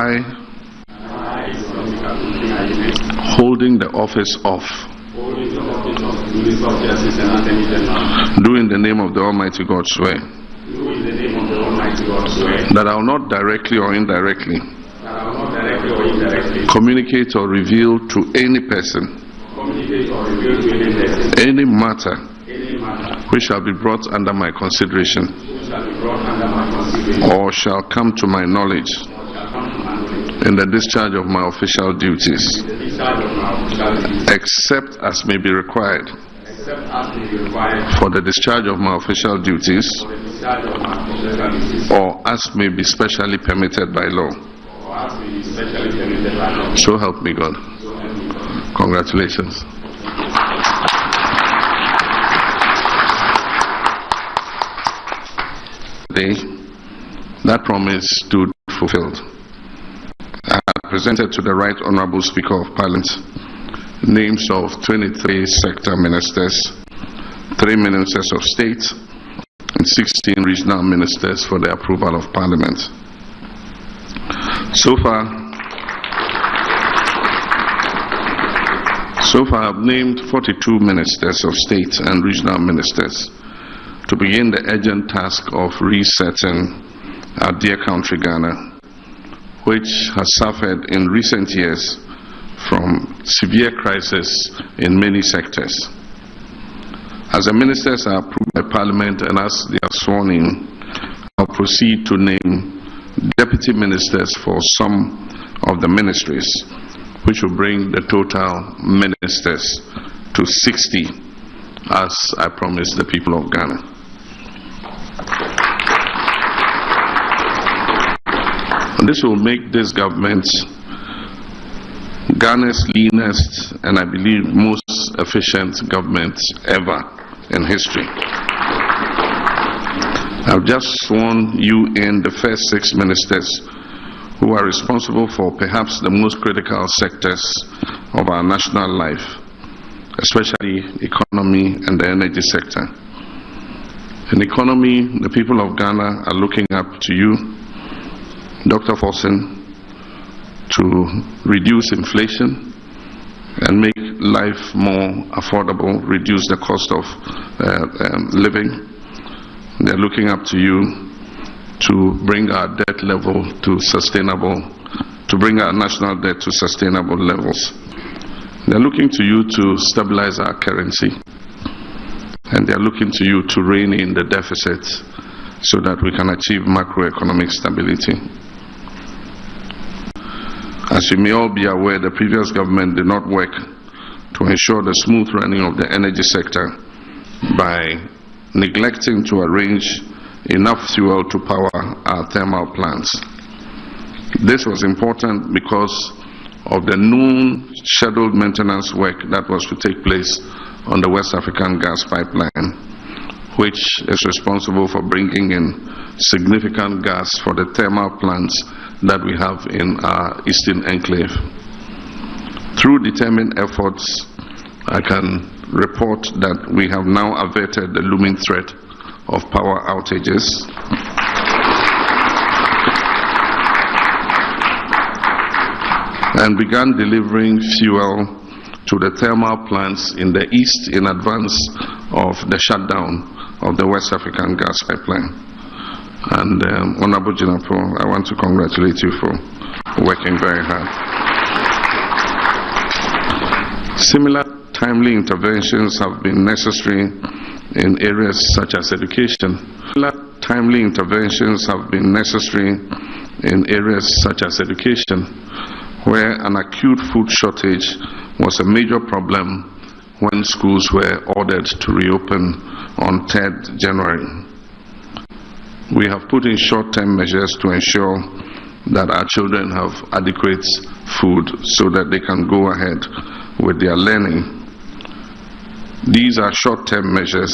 I, holding the office of, do in the name of the Almighty God swear, that I will not directly or indirectly communicate or reveal to any person any matter which shall be brought under my consideration or shall come to my knowledge in the discharge of my official duties, except as may be required for the discharge of my official duties or as may be specially permitted by law. So help me God. Congratulations. That promise stood fulfilled. I presented to the Right Honourable Speaker of Parliament names of 23 sector ministers, 3 ministers of state, and 16 regional ministers for the approval of Parliament. So far, I've named 42 ministers of state and regional ministers to begin the urgent task of resetting our dear country Ghana, which has suffered in recent years from severe crisis in many sectors. As the ministers are approved by Parliament and as they are sworn in, I'll proceed to name deputy ministers for some of the ministries, which will bring the total ministers to 60, as I promised the people of Ghana. And this will make this government Ghana's leanest and I believe most efficient government ever in history. I've just sworn you in the first 6 ministers who are responsible for perhaps the most critical sectors of our national life, especially economy and the energy sector. In economy, the people of Ghana are looking up to you, Dr. Forson, to reduce inflation and make life more affordable, reduce the cost of living. They're looking up to you to bring our debt level to bring our national debt to sustainable levels. They're looking to you to stabilize our currency, and they're looking to you to rein in the deficit so that we can achieve macroeconomic stability. As you may all be aware, the previous government did not work to ensure the smooth running of the energy sector by neglecting to arrange enough fuel to power our thermal plants. This was important because of the known scheduled maintenance work that was to take place on the West African gas pipeline, which is responsible for bringing in significant gas for the thermal plants that we have in our eastern enclave. Through determined efforts, I can report that we have now averted the looming threat of power outages. And began delivering fuel to the thermal plants in the east in advance of the shutdown of the West African gas pipeline. And Honorable Jinapo, I want to congratulate you for working very hard. Similar timely interventions have been necessary in areas such as education. Timely interventions have been necessary in areas such as education, where an acute food shortage was a major problem when schools were ordered to reopen on 3rd January. We have put in short-term measures to ensure that our children have adequate food so that they can go ahead with their learning. These are short-term measures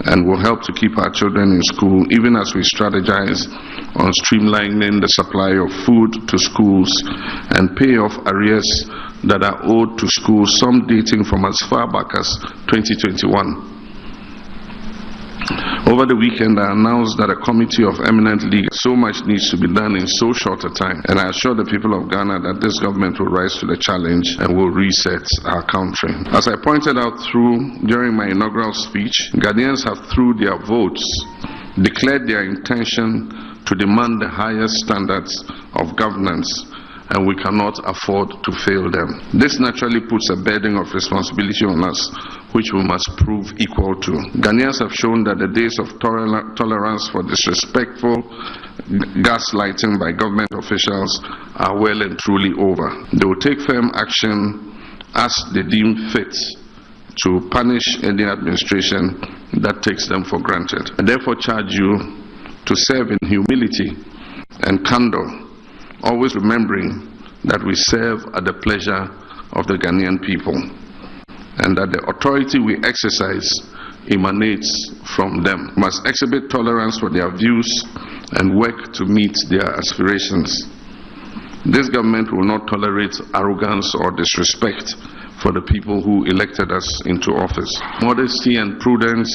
and will help to keep our children in school, even as we strategize on streamlining the supply of food to schools and pay off arrears that are owed to schools, some dating from as far back as 2021. Over the weekend, I announced that a committee of eminent leaders, so much needs to be done in so short a time. And I assure the people of Ghana that this government will rise to the challenge and will reset our country. As I pointed out during my inaugural speech, Ghanaians have, through their votes, declared their intention to demand the highest standards of governance, and we cannot afford to fail them. This naturally puts a burden of responsibility on us, which we must prove equal to. Ghanaians have shown that the days of tolerance for disrespectful gaslighting by government officials are well and truly over. They will take firm action as they deem fit to punish any administration that takes them for granted. I therefore charge you to serve in humility and candor, always remembering that we serve at the pleasure of the Ghanaian people, and that the authority we exercise emanates from them. We must exhibit tolerance for their views and work to meet their aspirations. This government will not tolerate arrogance or disrespect for the people who elected us into office. Modesty and prudence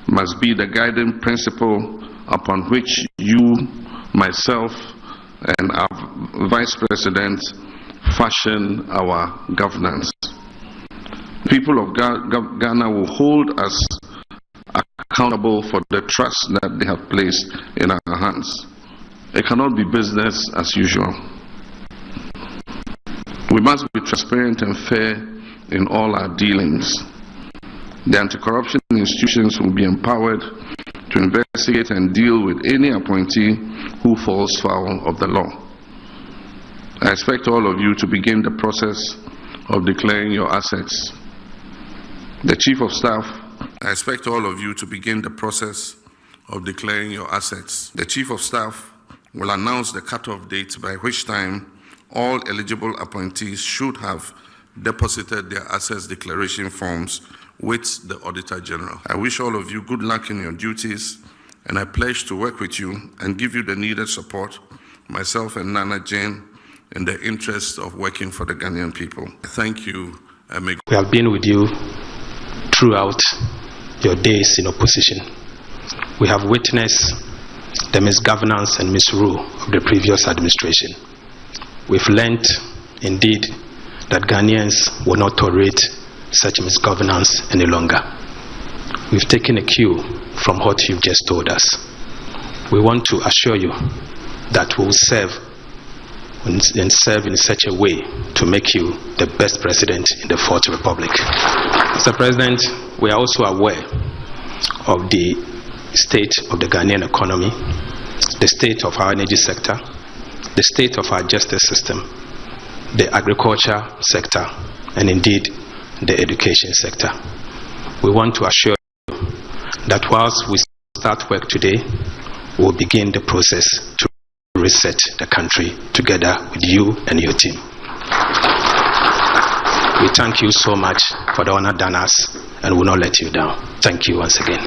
must be the guiding principle upon which you, myself, and our Vice President fashion our governance. People of Ghana will hold us accountable for the trust that they have placed in our hands. It cannot be business as usual. We must be transparent and fair in all our dealings. The anti-corruption institutions will be empowered to investigate and deal with any appointee who falls foul of the law. I expect all of you to begin the process of declaring your assets. The Chief of Staff, I expect all of you to begin the process of declaring your assets. The Chief of Staff will announce the cutoff date by which time all eligible appointees should have deposited their assets declaration forms with the Auditor General. I wish all of you good luck in your duties, and I pledge to work with you and give you the needed support, myself and Nana Jane, in the interest of working for the Ghanaian people. Thank you. We have been with you throughout your days in opposition. We have witnessed the misgovernance and misrule of the previous administration. We've learned, indeed, that Ghanaians will not tolerate such misgovernance any longer. We've taken a cue from what you've just told us. We want to assure you that we will serve and serve in such a way to make you the best president in the Fourth Republic. Mr. President, we are also aware of the state of the Ghanaian economy, the state of our energy sector, the state of our justice system, the agriculture sector, and indeed the education sector. We want to assure you that whilst we start work today, we'll begin the process to reset the country together with you and your team. We thank you so much for the honor done us and will not let you down. Thank you once again.